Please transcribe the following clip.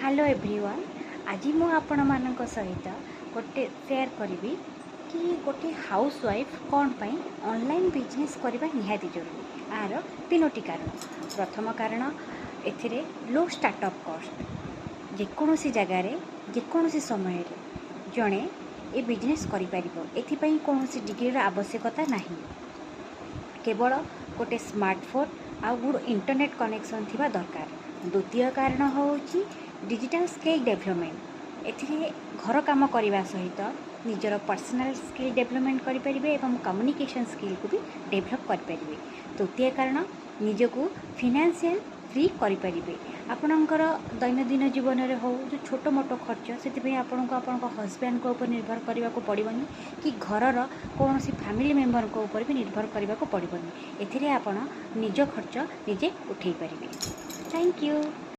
Hello everyone. आज मु आपण मानक सहित गोटे शेयर करी कि गोटे हाउस वाइफ कौन पाई ऑनलाइन बिजनेस करबा निहाती जरूरी। आर तीनोटी कारण। प्रथम कारण एथिरे लो स्टार्टअप कॉस्ट। जेकोसी जगार जेकोसी समय जड़े ये बिजनेस करें कौन डिग्री आवश्यकता नहीं। केवल गोटे स्मार्टफोन आ गुड इंटरनेट कनेक्शन थिबा दरकार। द्वितीय कारण हूँ डिजिटल स्किल डेवलपमेंट। एथिरे घर काम करने सहित निजर पर्सनल स्किल डेवलपमेंट करेंगे और कम्युनिकेशन स्किल को भी डेवलप करेंगे। तृतीय कारण निजको फिनान्शियल फ्री करेंगे। आपणकर दैनंदिन जीवन में हो जो छोट मोट खर्च से आपको आपण हजबैंड को ऊपर निर्भर करने को पड़ोनी कि घरर कौन सी फैमिली मेंबर को ऊपर भी निर्भर करने को पड़ोनी। एथिरे आपण निज खर्च निजे उठे पारे। Thank you.